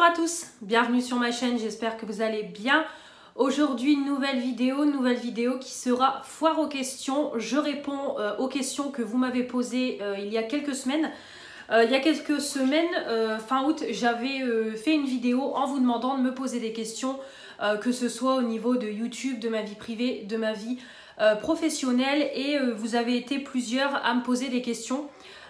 à tous, bienvenue sur ma chaîne, j'espère que vous allez bien. Aujourd'hui, nouvelle vidéo qui sera foire aux questions. Je réponds aux questions que vous m'avez posées il y a quelques semaines. Fin août, j'avais fait une vidéo en vous demandant de me poser des questions, que ce soit au niveau de YouTube, de ma vie privée, de ma vie professionnelle. Et vous avez été plusieurs à me poser des questions.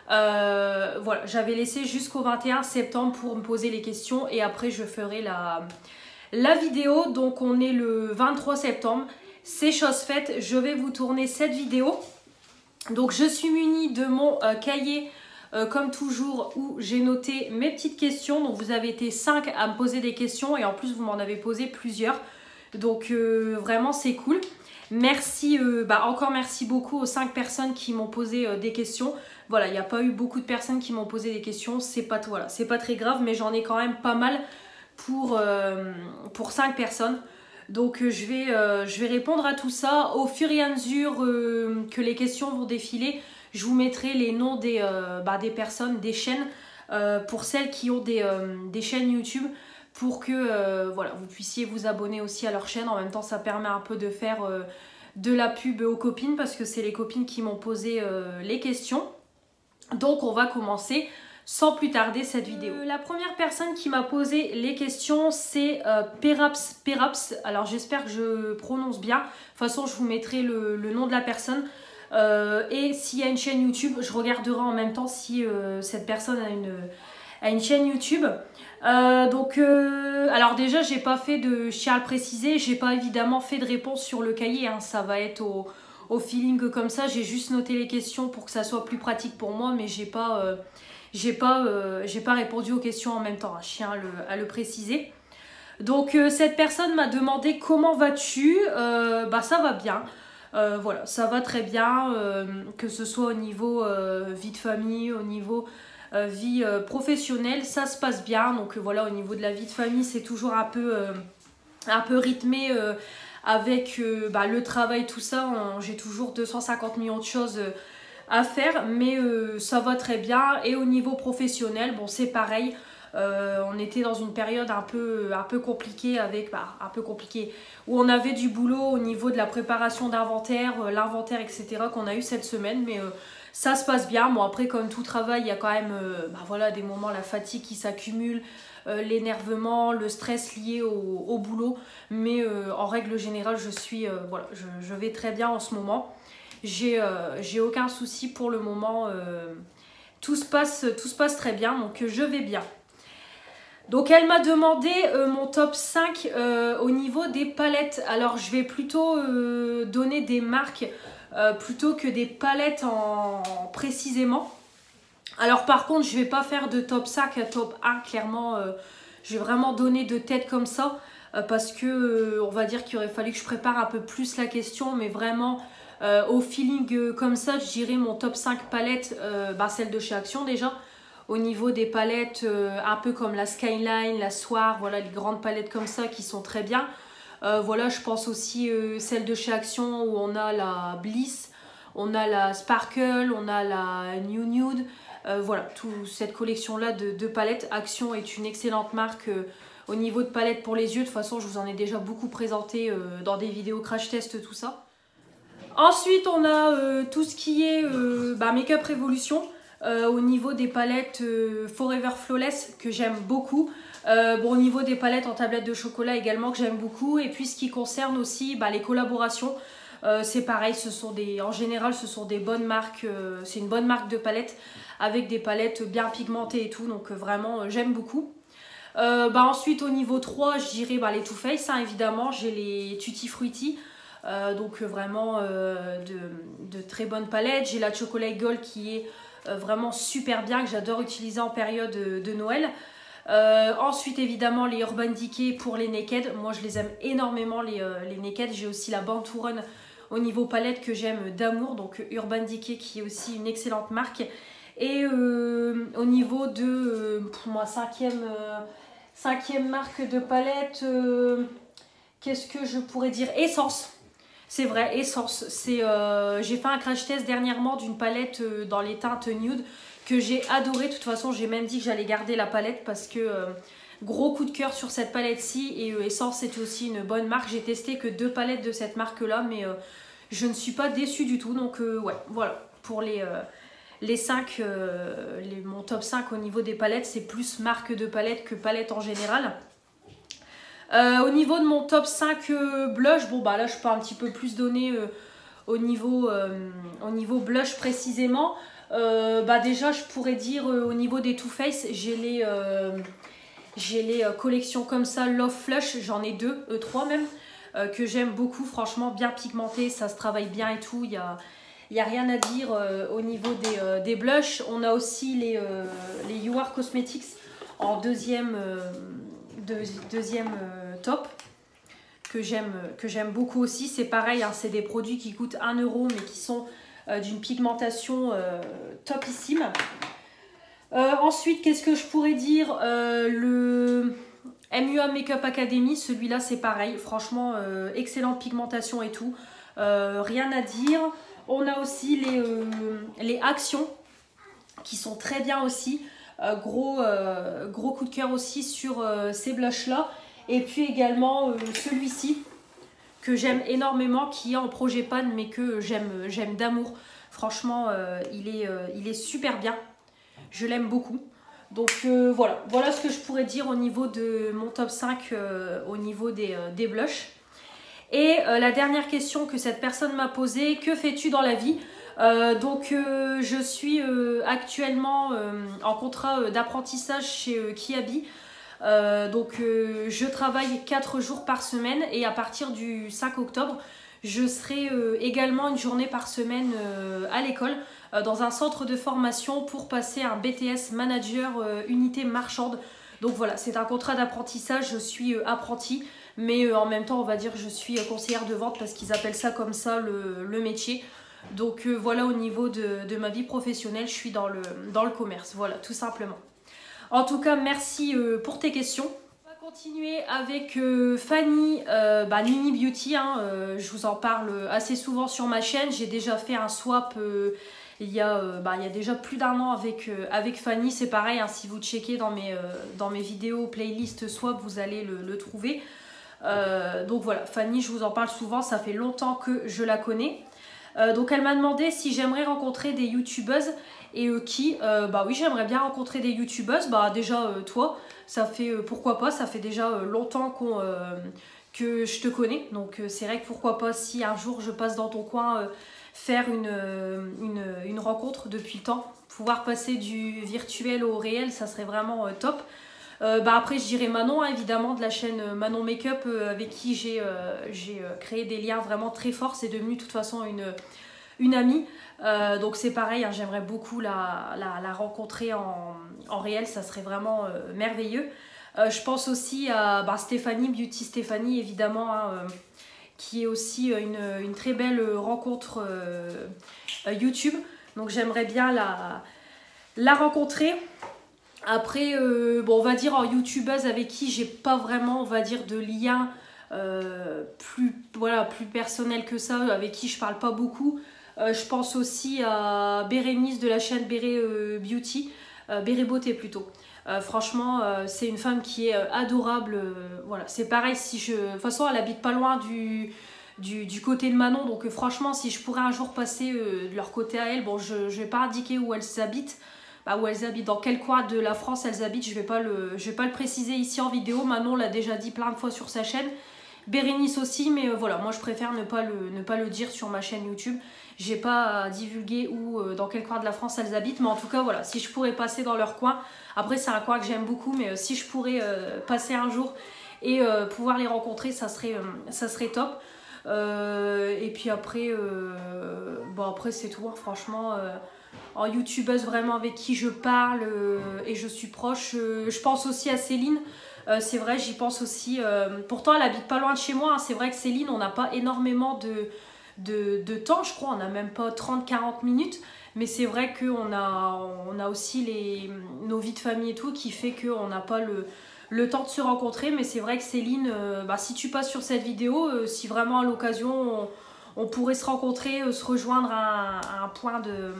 Voilà, j'avais laissé jusqu'au 21 septembre pour me poser les questions et après je ferai la vidéo. Donc on est le 23 septembre, c'est chose faite, je vais vous tourner cette vidéo. Donc je suis munie de mon cahier comme toujours où j'ai noté mes petites questions. Donc vous avez été 5 à me poser des questions et en plus vous m'en avez posé plusieurs. Donc vraiment c'est cool. Merci, encore merci beaucoup aux 5 personnes qui m'ont posé des questions. Voilà, il n'y a pas eu beaucoup de personnes qui m'ont posé des questions. C'est pas très grave, mais j'en ai quand même pas mal pour 5 personnes. Donc je vais répondre à tout ça. Au fur et à mesure que les questions vont défiler, je vous mettrai les noms des personnes, des chaînes, pour celles qui ont des chaînes YouTube, pour que voilà, vous puissiez vous abonner aussi à leur chaîne. En même temps, ça permet un peu de faire de la pub aux copines, parce que c'est les copines qui m'ont posé les questions. Donc on va commencer sans plus tarder cette vidéo. La première personne qui m'a posé les questions, c'est Peraps. Alors j'espère que je prononce bien. De toute façon, je vous mettrai le nom de la personne. Et s'il y a une chaîne YouTube, je regarderai en même temps si cette personne a une chaîne YouTube. Alors déjà, j'ai pas fait de, je tiens à le préciser, j'ai pas évidemment fait de réponse sur le cahier, hein, ça va être au feeling comme ça. J'ai juste noté les questions pour que ça soit plus pratique pour moi, mais j'ai pas répondu aux questions en même temps, hein, je tiens à le préciser. Donc cette personne m'a demandé comment vas-tu. Ça va bien. Voilà, ça va très bien, que ce soit au niveau vie de famille, au niveau vie professionnelle, ça se passe bien. Donc voilà, au niveau de la vie de famille, c'est toujours un peu rythmé avec le travail, tout ça. J'ai toujours 250 millions de choses à faire, mais ça va très bien. Et au niveau professionnel, bon, c'est pareil. On était dans une période un peu compliquée où on avait du boulot au niveau de la préparation d'inventaire, l'inventaire, etc. qu'on a eu cette semaine, mais ça se passe bien. Bon, après, comme tout travail, il y a quand même des moments, la fatigue qui s'accumule, l'énervement, le stress lié au boulot, mais en règle générale, je vais très bien en ce moment. J'ai aucun souci pour le moment, tout se passe très bien, donc je vais bien. Donc elle m'a demandé mon top 5 au niveau des palettes. Alors je vais plutôt donner des marques plutôt que des palettes précisément. Alors par contre, je ne vais pas faire de top 5 top 1, clairement. Je vais vraiment donner de tête comme ça, parce que on va dire qu'il aurait fallu que je prépare un peu plus la question, mais vraiment au feeling comme ça, je dirais mon top 5 palettes, celle de chez Action déjà. Au niveau des palettes, un peu comme la Skyline, la Soir, voilà, les grandes palettes comme ça qui sont très bien. Voilà, je pense aussi celle de chez Action où on a la Bliss, on a la Sparkle, on a la New Nude. Voilà, toute cette collection-là de palettes. Action est une excellente marque au niveau de palettes pour les yeux. De toute façon, je vous en ai déjà beaucoup présenté dans des vidéos crash test, tout ça. Ensuite, on a tout ce qui est Make-up Revolution. Au niveau des palettes Forever Flawless que j'aime beaucoup. Au niveau des palettes en tablette de chocolat également que j'aime beaucoup. Et puis ce qui concerne aussi les collaborations, c'est pareil, en général ce sont des bonnes marques, c'est une bonne marque de palettes avec des palettes bien pigmentées et tout, donc vraiment j'aime beaucoup. Ensuite au niveau 3, je dirais les Too Faced, hein, évidemment, j'ai les Tutti Frutti. Vraiment de très bonnes palettes. J'ai la Chocolate Gold qui est vraiment super bien, que j'adore utiliser en période de Noël. Ensuite évidemment les Urban Decay pour les Naked, moi je les aime énormément les Naked. J'ai aussi la Born to Run au niveau palette que j'aime d'amour, donc Urban Decay qui est aussi une excellente marque. Et au niveau de pour moi cinquième marque de palette, qu'est-ce que je pourrais dire? Essence. C'est vrai, Essence. J'ai fait un crash test dernièrement d'une palette dans les teintes nude que j'ai adoré. De toute façon, j'ai même dit que j'allais garder la palette parce que Gros coup de cœur sur cette palette-ci, et Essence c'est aussi une bonne marque. J'ai testé que 2 palettes de cette marque-là, mais je ne suis pas déçue du tout. Donc ouais, voilà, pour les 5, mon top 5 au niveau des palettes, c'est plus marque de palette que palette en général. Au niveau de mon top 5 blush, bon bah là je peux un petit peu plus donner au niveau blush précisément. Bah déjà je pourrais dire au niveau des Too Faced, j'ai les collections comme ça, Love Flush, j'en ai 2, 3 même, que j'aime beaucoup, franchement bien pigmenté, ça se travaille bien et tout, il y a rien à dire au niveau des blushs. On a aussi les You Are Cosmetics en deuxième top, que j'aime beaucoup aussi. C'est pareil, hein, c'est des produits qui coûtent 1 € mais qui sont d'une pigmentation topissime. Ensuite, qu'est-ce que je pourrais dire, le MUA Makeup Academy, celui-là c'est pareil, franchement excellente pigmentation et tout, rien à dire. On a aussi les Actions qui sont très bien aussi, gros coup de cœur aussi sur ces blushs là. Et puis également celui-ci que j'aime énormément, qui est en projet pan mais que j'aime d'amour. Franchement il est super bien, je l'aime beaucoup. Donc voilà ce que je pourrais dire au niveau de mon top 5 au niveau des blushs. Et la dernière question que cette personne m'a posée, que fais-tu dans la vie? Je suis actuellement en contrat d'apprentissage chez Kiabi. Je travaille 4 jours par semaine, et à partir du 5 octobre, je serai également une journée par semaine à l'école, dans un centre de formation pour passer un BTS Manager Unité Marchande. Donc voilà, c'est un contrat d'apprentissage, je suis apprentie, mais en même temps on va dire je suis conseillère de vente parce qu'ils appellent ça comme ça le métier. Donc voilà, au niveau de ma vie professionnelle, je suis dans le commerce, voilà, tout simplement. En tout cas, merci pour tes questions. On va continuer avec Fanny, Nini Beauty, hein, je vous en parle assez souvent sur ma chaîne. J'ai déjà fait un swap il y a déjà plus d'1 an avec Fanny. C'est pareil, hein, si vous checkez dans mes vidéos playlist swap, vous allez le trouver. Donc voilà, Fanny, je vous en parle souvent, ça fait longtemps que je la connais. Donc elle m'a demandé si j'aimerais rencontrer des youtubeuses, et qui bah oui, j'aimerais bien rencontrer des youtubeuses. Bah déjà toi, ça fait pourquoi pas, ça fait déjà longtemps que je te connais, donc c'est vrai que pourquoi pas, si un jour je passe dans ton coin, faire une rencontre depuis le temps, pouvoir passer du virtuel au réel, ça serait vraiment top. Après je dirais Manon, hein, évidemment, de la chaîne Manon Makeup, avec qui j'ai créé des liens vraiment très forts. C'est devenu de toute façon une amie, donc c'est pareil, hein, j'aimerais beaucoup la rencontrer en réel, ça serait vraiment merveilleux. Je pense aussi à Stéphanie, Beauty Stéphanie, évidemment, hein, qui est aussi une très belle rencontre YouTube, donc j'aimerais bien la rencontrer. Après, on va dire en youtubeuse avec qui j'ai pas vraiment, on va dire, de lien plus personnel que ça, avec qui je parle pas beaucoup. Je pense aussi à Bérénice de la chaîne Béré Beauty, Béré Beauté plutôt. Franchement, c'est une femme qui est adorable. Voilà, c'est pareil, de toute façon, elle habite pas loin du côté de Manon, donc franchement, si je pourrais un jour passer de leur côté à elle, bon, je vais pas indiquer où elles habitent. Où elles habitent, dans quel coin de la France elles habitent, je vais pas le préciser ici en vidéo. Manon l'a déjà dit plein de fois sur sa chaîne, Bérénice aussi, mais voilà, moi je préfère ne pas le dire sur ma chaîne YouTube. J'ai pas à divulguer dans quel coin de la France elles habitent, mais en tout cas voilà, si je pourrais passer dans leur coin, après c'est un coin que j'aime beaucoup, mais si je pourrais passer un jour et pouvoir les rencontrer, ça serait top. Et puis après, après c'est tout, hein, franchement. En youtubeuse vraiment avec qui je parle et je suis proche, je pense aussi à Céline. C'est vrai, j'y pense aussi. Pourtant elle habite pas loin de chez moi, hein. C'est vrai que Céline, on n'a pas énormément de temps, je crois, on n'a même pas 30-40 minutes, mais c'est vrai qu'on a aussi nos vies de famille et tout, qui fait qu'on n'a pas le temps de se rencontrer. Mais c'est vrai que Céline, si tu passes sur cette vidéo, si vraiment à l'occasion on pourrait se rencontrer, se rejoindre à un point de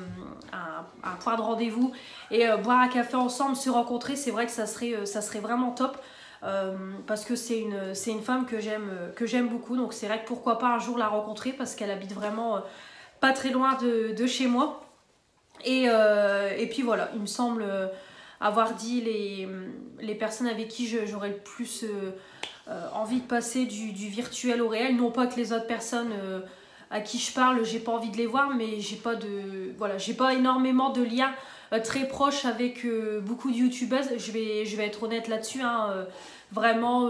rendez-vous et boire un café ensemble, se rencontrer. C'est vrai que ça serait vraiment top. Parce que c'est une femme que j'aime beaucoup, donc c'est vrai que pourquoi pas un jour la rencontrer, parce qu'elle habite vraiment pas très loin de chez moi. Et puis voilà, il me semble avoir dit les personnes avec qui j'aurais le plus envie de passer du virtuel au réel. Non pas que les autres personnes à qui je parle, j'ai pas envie de les voir, mais j'ai pas énormément de liens très proches avec beaucoup de youtubeuses. Je vais être honnête là-dessus, hein, vraiment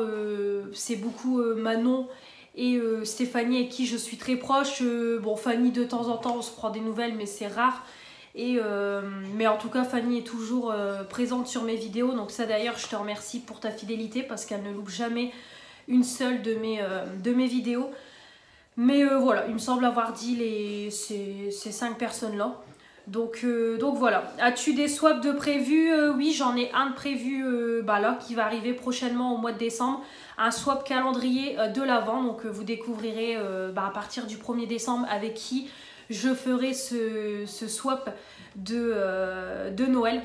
c'est beaucoup Manon et Stéphanie avec qui je suis très proche. Bon, Fanny de temps en temps on se prend des nouvelles, mais c'est rare. Mais en tout cas Fanny est toujours présente sur mes vidéos, donc ça d'ailleurs je te remercie pour ta fidélité, parce qu'elle ne loupe jamais une seule de mes vidéos. Mais voilà, il me semble avoir dit ces 5 personnes là. Donc voilà. As-tu des swaps de prévus? Oui, j'en ai un de prévu là, qui va arriver prochainement au mois de décembre. Un swap calendrier de l'Avent. Donc vous découvrirez à partir du 1er décembre avec qui je ferai ce swap de Noël.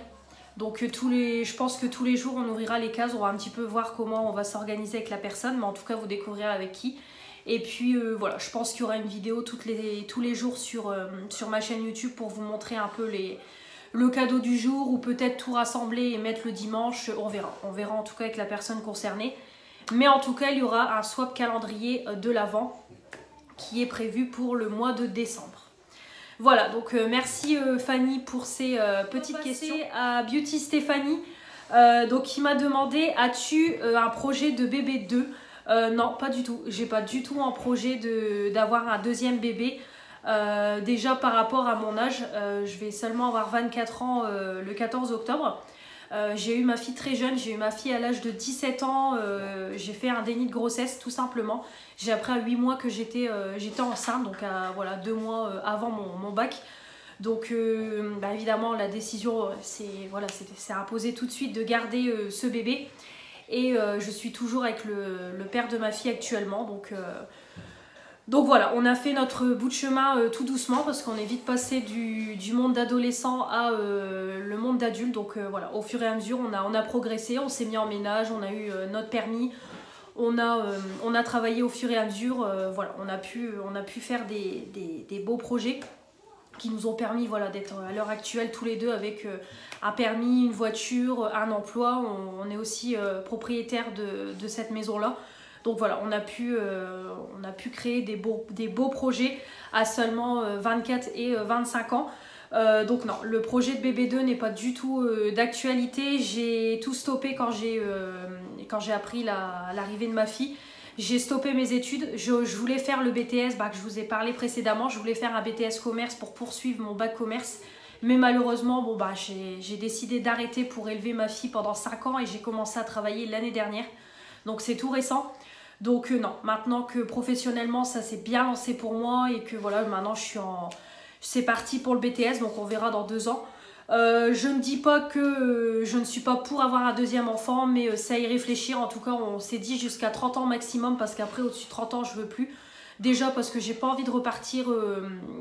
Donc je pense que tous les jours on ouvrira les cases, on va un petit peu voir comment on va s'organiser avec la personne, mais en tout cas vous découvrirez avec qui. Et puis voilà, je pense qu'il y aura une vidéo tous les jours sur ma chaîne YouTube pour vous montrer un peu le cadeau du jour, ou peut-être tout rassembler et mettre le dimanche, on verra en tout cas avec la personne concernée. Mais en tout cas il y aura un swap calendrier de l'Avent qui est prévu pour le mois de décembre. Voilà, donc merci Fanny pour ces petites questions. À Beauty Stéphanie, donc qui m'a demandé, as-tu un projet de bébé 2? Non, pas du tout. J'ai pas du tout un projet d'avoir un deuxième bébé. Déjà par rapport à mon âge, je vais seulement avoir 24 ans le 14 octobre. J'ai eu ma fille très jeune, j'ai eu ma fille à l'âge de 17 ans, j'ai fait un déni de grossesse tout simplement. J'ai appris à 8 mois que j'étais enceinte, donc voilà, 2 mois avant mon bac. Donc évidemment la décision c'est imposé tout de suite de garder ce bébé. Et je suis toujours avec le père de ma fille actuellement, donc voilà, on a fait notre bout de chemin tout doucement, parce qu'on est vite passé du monde d'adolescent à le monde d'adulte. Donc voilà, au fur et à mesure on a progressé, on s'est mis en ménage, on a eu notre permis, on a travaillé au fur et à mesure. Voilà, on a pu faire des beaux projets qui nous ont permis d'être à l'heure actuelle tous les deux avec un permis, une voiture, un emploi. On est aussi propriétaire de cette maison-là. Donc voilà, on a pu créer des beaux projets à seulement 24 et 25 ans. Donc non, le projet de bébé 2 n'est pas du tout d'actualité. J'ai tout stoppé quand j'ai appris l'arrivée de ma fille. J'ai stoppé mes études. Je voulais faire le BTS que je vous ai parlé précédemment. Je voulais faire un BTS commerce pour poursuivre mon bac commerce. Mais malheureusement, j'ai décidé d'arrêter pour élever ma fille pendant 5 ans et j'ai commencé à travailler l'année dernière. Donc c'est tout récent. Donc non, maintenant que professionnellement ça s'est bien lancé pour moi et que voilà, maintenant c'est parti pour le BTS, donc on verra dans 2 ans. Je ne dis pas que je ne suis pas pour avoir un deuxième enfant, mais c'est à y réfléchir. En tout cas, on s'est dit jusqu'à 30 ans maximum, parce qu'après au-dessus de 30 ans je veux plus. Déjà parce que j'ai pas envie de repartir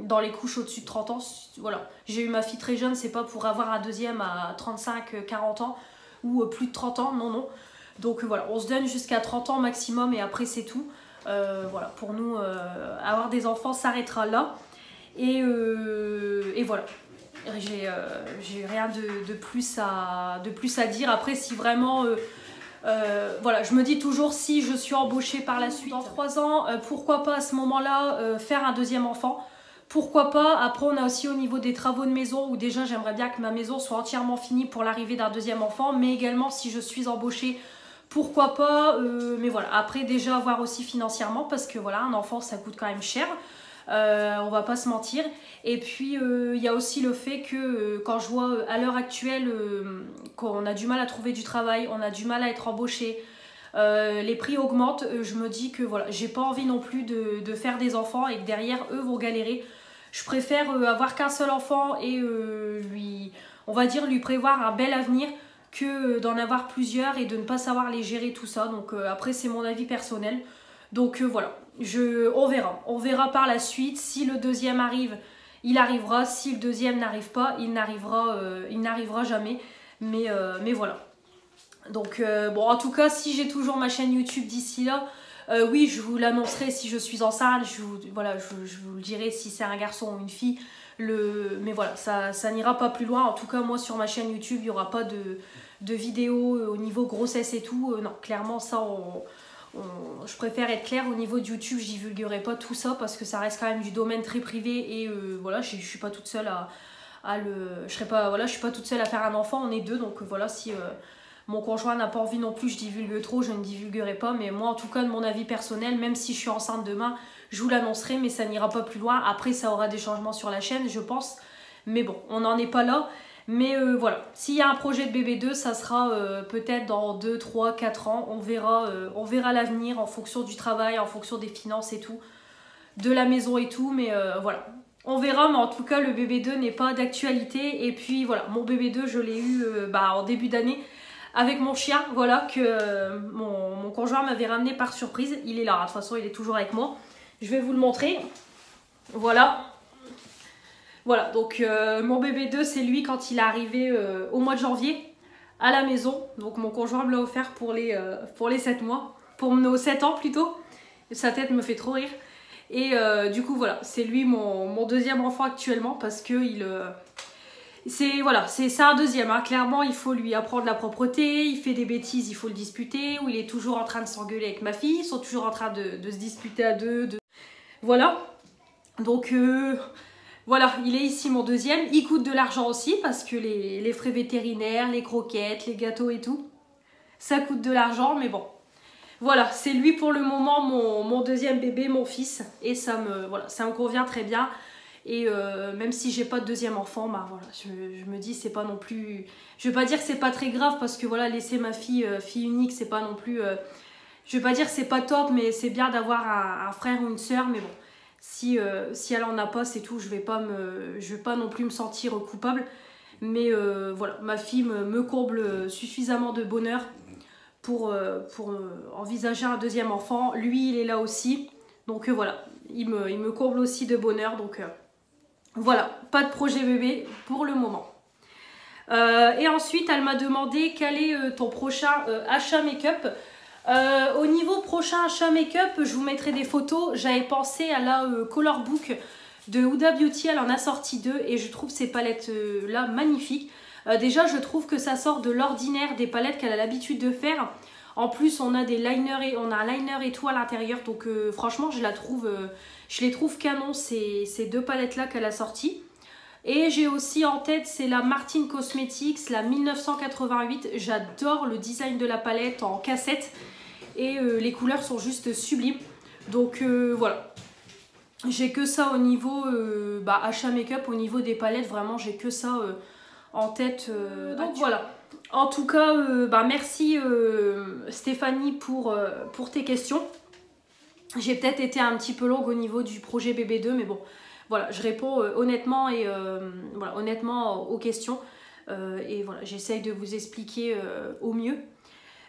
dans les couches au-dessus de 30 ans. Voilà, j'ai eu ma fille très jeune, c'est pas pour avoir un deuxième à 35, 40 ans ou plus de 30 ans, non. Donc voilà, on se donne jusqu'à 30 ans maximum et après c'est tout. Voilà, pour nous, avoir des enfants s'arrêtera là. Et voilà. J'ai rien de plus à dire. Après, si vraiment voilà, je me dis toujours, si je suis embauchée par la suite dans 3 ans, pourquoi pas à ce moment là faire un deuxième enfant, pourquoi pas. Après on a aussi au niveau des travaux de maison, où déjà j'aimerais bien que ma maison soit entièrement finie pour l'arrivée d'un deuxième enfant, mais également si je suis embauchée, pourquoi pas. Mais voilà, après déjà voir aussi financièrement, parce que voilà, un enfant ça coûte quand même cher. On va pas se mentir. Et puis il y a aussi le fait que quand je vois à l'heure actuelle qu'on a du mal à trouver du travail, on a du mal à être embauché, les prix augmentent, je me dis que voilà, j'ai pas envie non plus de faire des enfants et que derrière eux vont galérer. Je préfère avoir qu'un seul enfant et on va dire lui prévoir un bel avenir, que d'en avoir plusieurs et de ne pas savoir les gérer tout ça. Donc après c'est mon avis personnel. Donc voilà, On verra par la suite. Si le deuxième arrive, il arrivera. Si le deuxième n'arrive pas, il n'arrivera jamais. Mais voilà. Donc bon, en tout cas, si j'ai toujours ma chaîne YouTube d'ici là, oui, je vous l'annoncerai si je suis enceinte. Je vous le dirai si c'est un garçon ou une fille. Mais voilà, ça n'ira pas plus loin. En tout cas, moi sur ma chaîne YouTube, il n'y aura pas de vidéos au niveau grossesse et tout. Non, clairement, ça, je préfère être claire. Au niveau de YouTube, je divulguerai pas tout ça parce que ça reste quand même du domaine très privé. Et voilà, je suis pas toute seule je suis pas toute seule à faire un enfant. On est deux, donc voilà, si mon conjoint n'a pas envie non plus, je divulgue trop, je ne divulguerai pas. Mais moi, en tout cas, de mon avis personnel, même si je suis enceinte demain, je vous l'annoncerai, mais ça n'ira pas plus loin. Après, ça aura des changements sur la chaîne, je pense. Mais bon, on n'en est pas là. Mais voilà, s'il y a un projet de bébé 2, ça sera peut-être dans 2, 3, 4 ans. On verra l'avenir en fonction du travail, en fonction des finances et tout, de la maison et tout. Mais voilà, on verra. Mais en tout cas, le bébé 2 n'est pas d'actualité. Et puis voilà, mon bébé 2, je l'ai eu en début d'année avec mon chien. Voilà, que mon conjoint m'avait ramené par surprise. Il est là, de toute façon, il est toujours avec moi. Je vais vous le montrer. Voilà. Voilà, donc mon bébé 2, c'est lui quand il est arrivé au mois de janvier à la maison. Donc mon conjoint me l'a offert pour les 7 mois. Pour nos 7 ans plutôt. Sa tête me fait trop rire. Et du coup, voilà, c'est lui mon deuxième enfant actuellement parce que c'est un deuxième. Hein. Clairement, il faut lui apprendre la propreté. Il fait des bêtises, il faut le disputer. Ou il est toujours en train de s'engueuler avec ma fille. Ils sont toujours en train de se disputer à deux. Voilà. Donc, voilà, il est ici mon deuxième. Il coûte de l'argent aussi parce que les frais vétérinaires, les croquettes, les gâteaux et tout, ça coûte de l'argent. Mais bon, voilà, c'est lui pour le moment mon deuxième bébé, mon fils. Et ça me convient très bien. Et même si j'ai pas de deuxième enfant, bah voilà, je me dis c'est pas non plus... Je vais pas dire que c'est pas très grave parce que voilà, laisser ma fille unique, c'est pas non plus... je vais pas dire que c'est pas top, mais c'est bien d'avoir un frère ou une soeur, mais bon. Si elle en a pas, c'est tout, je vais pas non plus me sentir coupable. Mais voilà, ma fille me comble suffisamment de bonheur pour envisager un deuxième enfant. Lui, il est là aussi. Donc voilà, il me comble aussi de bonheur. Donc voilà, pas de projet bébé pour le moment. Et ensuite, elle m'a demandé quel est ton prochain achat make-up. Au niveau prochain achat make-up, je vous mettrai des photos. J'avais pensé à la Color Book de Huda Beauty. Elle en a sorti 2 et je trouve ces palettes là magnifiques. Déjà, je trouve que ça sort de l'ordinaire des palettes qu'elle a l'habitude de faire. En plus, on a des liners et on a un liner et tout à l'intérieur. Donc franchement, je les trouve canon ces 2 palettes là qu'elle a sorties. Et j'ai aussi en tête, c'est la Martin Cosmetics, la 1988. J'adore le design de la palette en cassette. Et les couleurs sont juste sublimes. Donc voilà. J'ai que ça au niveau achat make-up, au niveau des palettes. Vraiment, j'ai que ça en tête. Donc voilà. En tout cas, merci Stéphanie pour tes questions. J'ai peut-être été un petit peu longue au niveau du projet bébé 2, mais bon. Voilà, je réponds honnêtement et honnêtement aux questions et voilà, j'essaye de vous expliquer au mieux.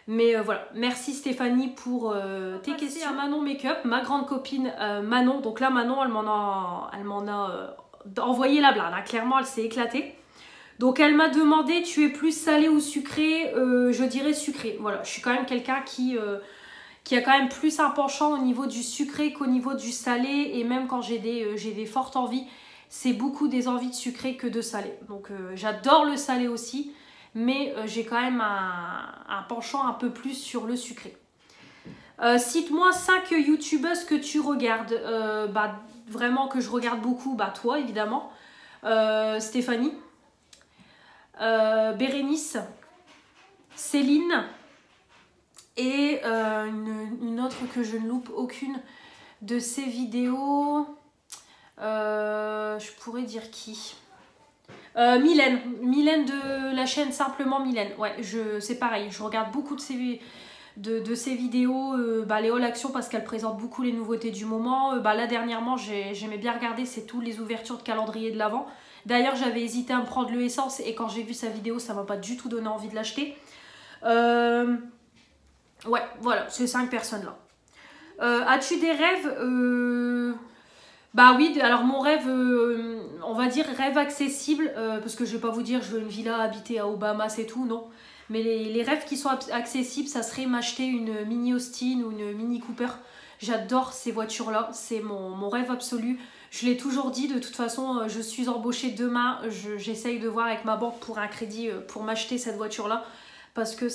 Mais voilà, merci Stéphanie pour tes questions. À Manon Makeup, ma grande copine Manon. Donc là, Manon, elle m'en a envoyé la blinde. Hein. Clairement, elle s'est éclatée. Donc elle m'a demandé, tu es plus salé ou sucré? Je dirais sucré. Voilà, je suis quand même quelqu'un qui a quand même plus un penchant au niveau du sucré qu'au niveau du salé. Et même quand j'ai des fortes envies, c'est beaucoup des envies de sucré que de salé. Donc j'adore le salé aussi, mais j'ai quand même un penchant un peu plus sur le sucré. Cite-moi 5 youtubeuses que tu regardes. Vraiment que je regarde beaucoup, toi évidemment. Stéphanie. Bérénice. Céline. Et une autre que je ne loupe aucune de ces vidéos. Je pourrais dire qui? Mylène. Mylène de la chaîne Simplement Mylène. Ouais, c'est pareil. Je regarde beaucoup de ces vidéos. Les All Action parce qu'elle présente beaucoup les nouveautés du moment. Là, dernièrement, j'aimais bien regarder. C'est toutes les ouvertures de calendrier de l'Avent. D'ailleurs, j'avais hésité à me prendre le Essence. Et quand j'ai vu sa vidéo, ça m'a pas du tout donné envie de l'acheter. Ouais, voilà, ces 5 personnes-là. As-tu des rêves? Bah oui, alors mon rêve, on va dire rêve accessible, parce que je vais pas vous dire je veux une villa habitée à Obama, c'est tout, non. Mais les rêves qui sont accessibles, ça serait m'acheter une Mini Austin ou une Mini Cooper. J'adore ces voitures-là, c'est mon rêve absolu. Je l'ai toujours dit, de toute façon, je suis embauchée demain. J'essaye de voir avec ma banque pour un crédit pour m'acheter cette voiture-là. Parce que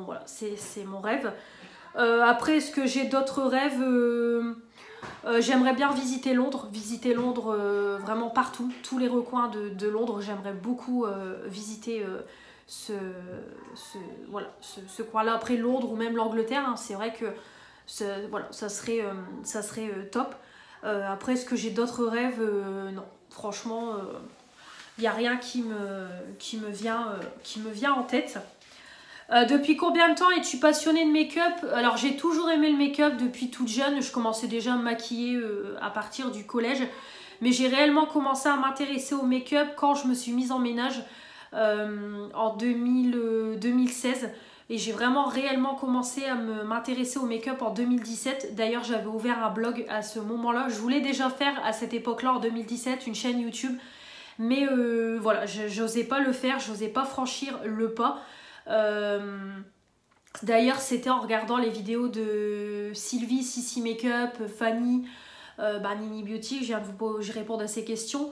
voilà, c'est mon rêve. Après, est-ce que j'ai d'autres rêves? J'aimerais bien visiter Londres. Visiter Londres vraiment partout. Tous les recoins de Londres. J'aimerais beaucoup visiter voilà, ce coin-là. Après Londres ou même l'Angleterre. Hein, c'est vrai que voilà, ça serait top. Après, est-ce que j'ai d'autres rêves? Non, franchement, il n'y a rien qui me vient en tête. Depuis combien de temps es-tu passionnée de make-up? Alors, j'ai toujours aimé le make-up depuis toute jeune. Je commençais déjà à me maquiller à partir du collège. Mais j'ai réellement commencé à m'intéresser au make-up quand je me suis mise en ménage en 2016. Et j'ai vraiment réellement commencé à m'intéresser au make-up en 2017. D'ailleurs, j'avais ouvert un blog à ce moment-là. Je voulais déjà faire à cette époque-là, en 2017, une chaîne YouTube. Mais voilà, j'osais pas le faire, j'osais pas franchir le pas. D'ailleurs, c'était en regardant les vidéos de Sylvie, Sissi Makeup, Fanny, Nini Beauty, je réponds à ces questions.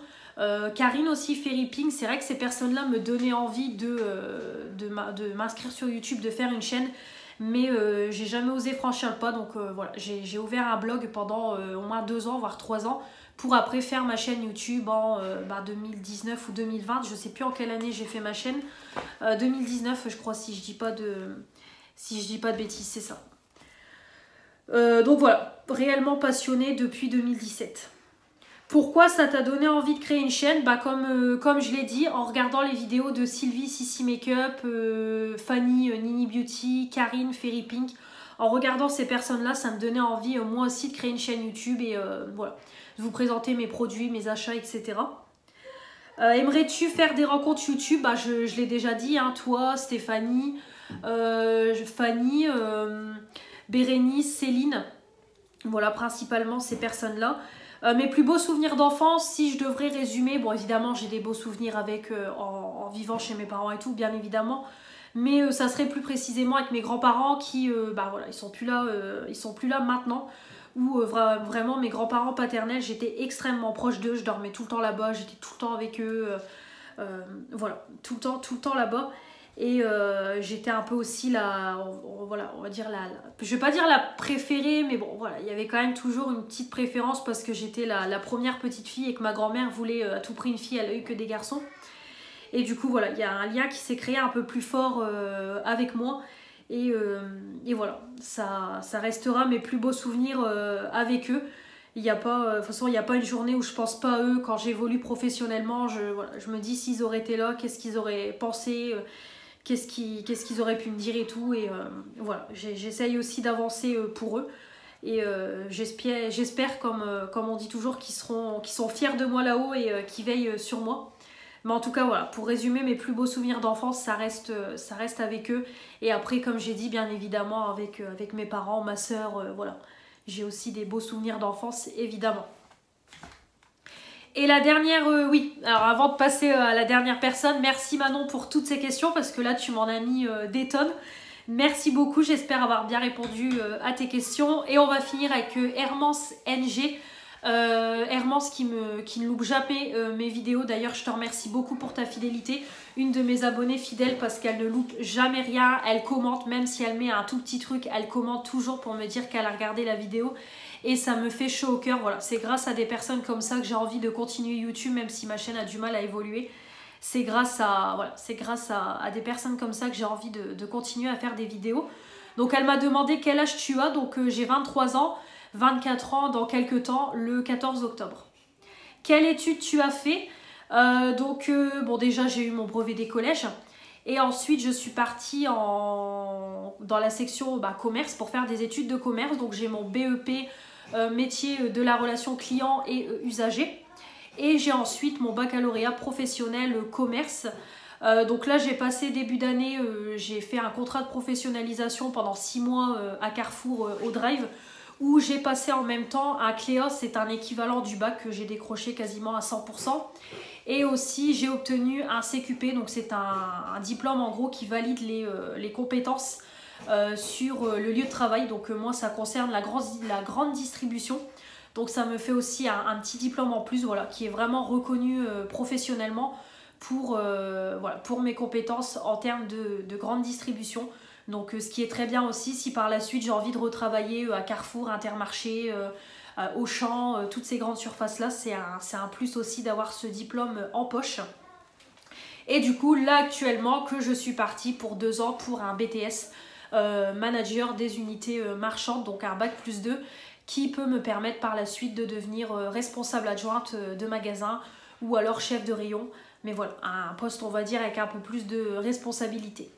Karine aussi, Fairy Pink, c'est vrai que ces personnes-là me donnaient envie de m'inscrire sur YouTube, de faire une chaîne, mais j'ai jamais osé franchir le pas, donc voilà, j'ai ouvert un blog pendant au moins 2 ans, voire 3 ans, pour après faire ma chaîne YouTube en 2019 ou 2020, je sais plus en quelle année j'ai fait ma chaîne, 2019 je crois, si je dis pas de bêtises, c'est ça. Donc voilà, réellement passionnée depuis 2017. Pourquoi ça t'a donné envie de créer une chaîne? Comme je l'ai dit, en regardant les vidéos de Sylvie, Sissi Makeup, Fanny, Nini Beauty, Karine, Fairy Pink. En regardant ces personnes-là, ça me donnait envie moi aussi de créer une chaîne YouTube et voilà, de vous présenter mes produits, mes achats, etc. Aimerais-tu faire des rencontres YouTube? Je l'ai déjà dit, hein, toi, Stéphanie, Fanny, Bérénice, Céline. Voilà, principalement ces personnes-là. Mes plus beaux souvenirs d'enfance, si je devrais résumer, bon évidemment j'ai des beaux souvenirs avec en vivant chez mes parents et tout, bien évidemment, mais ça serait plus précisément avec mes grands-parents qui, voilà, ils sont plus là maintenant, où vraiment mes grands-parents paternels, j'étais extrêmement proche d'eux, je dormais tout le temps là-bas, j'étais tout le temps avec eux, voilà, tout le temps là-bas. Et j'étais un peu aussi voilà, on va dire je vais pas dire la préférée, mais bon voilà, il y avait quand même toujours une petite préférence parce que j'étais la première petite fille et que ma grand-mère voulait à tout prix une fille, elle a eu que des garçons. Et du coup voilà, il y a un lien qui s'est créé un peu plus fort avec moi. Et voilà, ça restera mes plus beaux souvenirs avec eux. Il y a pas, de toute façon, il n'y a pas une journée où je pense pas à eux. Quand j'évolue professionnellement, je me dis s'ils auraient été là, qu'est-ce qu'ils auraient pensé, qu'est-ce qu'ils auraient pu me dire et tout. Et voilà, j'essaye aussi d'avancer pour eux. Et j'espère, comme on dit toujours, qu'ils sont fiers de moi là-haut et qu'ils veillent sur moi. Mais en tout cas, voilà, pour résumer, mes plus beaux souvenirs d'enfance, ça reste avec eux. Et après, comme j'ai dit, bien évidemment, avec mes parents, ma soeur, voilà. J'ai aussi des beaux souvenirs d'enfance, évidemment. Et la dernière, oui, alors avant de passer à la dernière personne, merci Manon pour toutes ces questions, parce que là, tu m'en as mis des tonnes. Merci beaucoup, j'espère avoir bien répondu à tes questions. Et on va finir avec Hermance NG. Hermance qui ne loupe jamais mes vidéos. D'ailleurs, je te remercie beaucoup pour ta fidélité. Une de mes abonnées fidèles parce qu'elle ne loupe jamais rien. Elle commente, même si elle met un tout petit truc, elle commente toujours pour me dire qu'elle a regardé la vidéo. Et ça me fait chaud au cœur. Voilà, c'est grâce à des personnes comme ça que j'ai envie de continuer YouTube, même si ma chaîne a du mal à évoluer. C'est grâce à des personnes comme ça que j'ai envie de continuer à faire des vidéos. Donc elle m'a demandé quel âge tu as. Donc j'ai 23 ans. 24 ans dans quelques temps, le 14 octobre. Quelle étude tu as fait? Bon, déjà, j'ai eu mon brevet des collèges. Et ensuite, je suis partie dans la section commerce pour faire des études de commerce. Donc, j'ai mon BEP métier de la relation client et usager. Et j'ai ensuite mon baccalauréat professionnel commerce Donc là j'ai passé début d'année, j'ai fait un contrat de professionnalisation pendant 6 mois à Carrefour au Drive, où j'ai passé en même temps un Cléos, c'est un équivalent du bac que j'ai décroché quasiment à 100%. Et aussi j'ai obtenu un CQP, donc c'est un diplôme en gros qui valide les compétences sur le lieu de travail. Donc moi ça concerne la grande distribution. Donc ça me fait aussi un petit diplôme en plus, voilà, qui est vraiment reconnu professionnellement pour mes compétences en termes de grande distribution. Donc ce qui est très bien aussi, si par la suite j'ai envie de retravailler à Carrefour, Intermarché, Auchan, toutes ces grandes surfaces là, c'est un plus aussi d'avoir ce diplôme en poche. Et du coup là actuellement que je suis partie pour 2 ans pour un BTS manager des unités marchandes, donc un bac plus 2, qui peut me permettre par la suite de devenir responsable adjointe de magasin ou alors chef de rayon. Mais voilà, un poste on va dire avec un peu plus de responsabilité.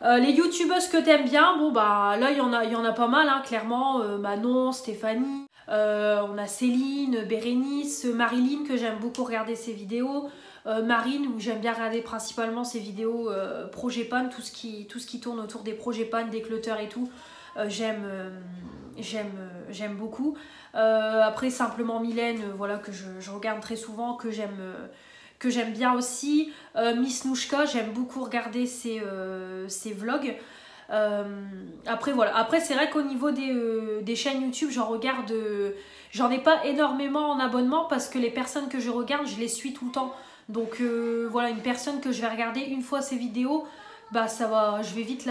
Les youtubeuses que t'aimes bien, bon bah là il y en a pas mal hein, clairement. Manon, Stéphanie, on a Céline, Bérénice, Marilyn que j'aime beaucoup regarder ses vidéos, Marine où j'aime bien regarder principalement ses vidéos projet pan, tout ce qui tourne autour des projets pan, des clutters et tout, j'aime beaucoup. Après simplement Mylène, voilà, que je regarde très souvent, que j'aime bien aussi. Miss Nouchka, j'aime beaucoup regarder ses vlogs. Après voilà, après c'est vrai qu'au niveau des chaînes YouTube, j'en ai pas énormément en abonnement parce que les personnes que je regarde, je les suis tout le temps. Donc voilà, une personne que je vais regarder une fois ses vidéos, bah ça va, je vais vite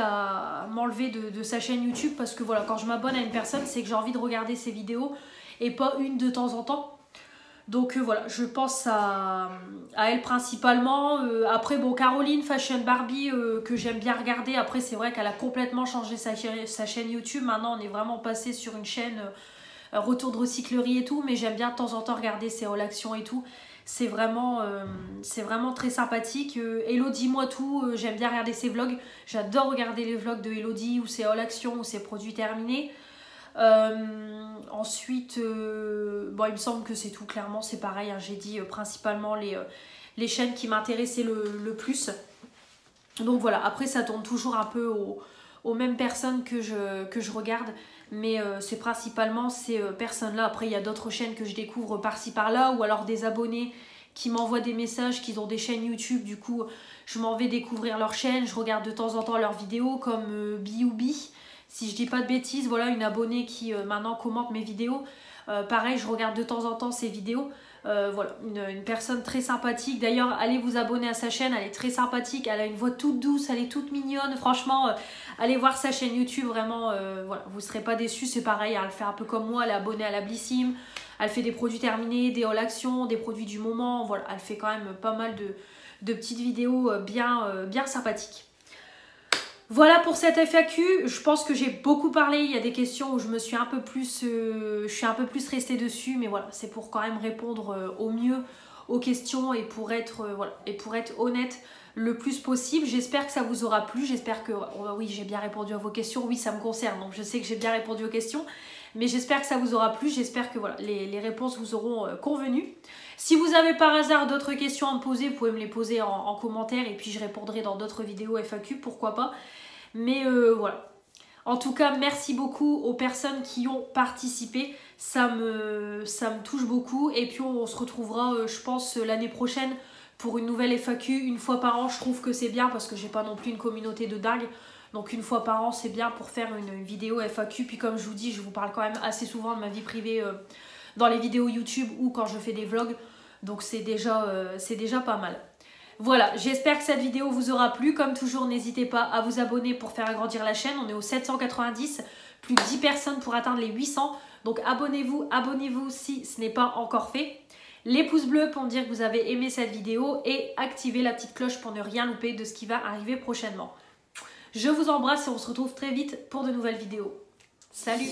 m'enlever de sa chaîne YouTube parce que voilà, quand je m'abonne à une personne, c'est que j'ai envie de regarder ses vidéos et pas une de temps en temps. Donc voilà, je pense à elle principalement. Après bon, Caroline Fashion Barbie que j'aime bien regarder. Après c'est vrai qu'elle a complètement changé sa chaîne YouTube. Maintenant on est vraiment passé sur une chaîne retour de recyclerie et tout. Mais j'aime bien de temps en temps regarder ses haul actions et tout. C'est vraiment très sympathique. Elodie moi tout, j'aime bien regarder ses vlogs. J'adore regarder les vlogs de Elodie ou ses haul actions ou ses produits terminés. Ensuite, bon, il me semble que c'est tout, clairement c'est pareil, hein, j'ai dit principalement les chaînes qui m'intéressaient le plus. Donc voilà, après ça tourne toujours un peu aux mêmes personnes que je regarde, mais c'est principalement ces personnes-là. Après il y a d'autres chaînes que je découvre par-ci par-là, ou alors des abonnés qui m'envoient des messages, qui ont des chaînes YouTube, du coup je m'en vais découvrir leur chaîne, je regarde de temps en temps leurs vidéos comme Bioubi. Si je dis pas de bêtises, voilà une abonnée qui maintenant commente mes vidéos. Pareil, je regarde de temps en temps ses vidéos. Voilà, une personne très sympathique. D'ailleurs, allez vous abonner à sa chaîne, elle est très sympathique. Elle a une voix toute douce, elle est toute mignonne. Franchement, allez voir sa chaîne YouTube, vraiment, voilà, vous ne serez pas déçus. C'est pareil, elle fait un peu comme moi, elle est abonnée à la Blissim. Elle fait des produits terminés, des haul actions, des produits du moment. Voilà, elle fait quand même pas mal de petites vidéos bien sympathiques. Voilà pour cette FAQ, je pense que j'ai beaucoup parlé, il y a des questions où je suis un peu plus restée dessus, mais voilà, c'est pour quand même répondre au mieux aux questions et pour être honnête le plus possible. J'espère que ça vous aura plu, j'espère que, oui, j'ai bien répondu à vos questions, oui ça me concerne, donc je sais que j'ai bien répondu aux questions, mais j'espère que ça vous aura plu, j'espère que voilà, les réponses vous auront convenu. Si vous avez par hasard d'autres questions à me poser, vous pouvez me les poser en commentaire et puis je répondrai dans d'autres vidéos FAQ, pourquoi pas. Mais voilà. En tout cas, merci beaucoup aux personnes qui ont participé. Ça me touche beaucoup. Et puis on se retrouvera, je pense, l'année prochaine pour une nouvelle FAQ. Une fois par an, je trouve que c'est bien parce que j'ai pas non plus une communauté de dingue. Donc une fois par an, c'est bien pour faire une vidéo FAQ. Puis comme je vous dis, je vous parle quand même assez souvent de ma vie privée dans les vidéos YouTube ou quand je fais des vlogs. Donc c'est déjà pas mal. Voilà, j'espère que cette vidéo vous aura plu. Comme toujours, n'hésitez pas à vous abonner pour faire agrandir la chaîne. On est aux 790, plus que 10 personnes pour atteindre les 800. Donc abonnez-vous si ce n'est pas encore fait. Les pouces bleus pour me dire que vous avez aimé cette vidéo et activez la petite cloche pour ne rien louper de ce qui va arriver prochainement. Je vous embrasse et on se retrouve très vite pour de nouvelles vidéos. Salut!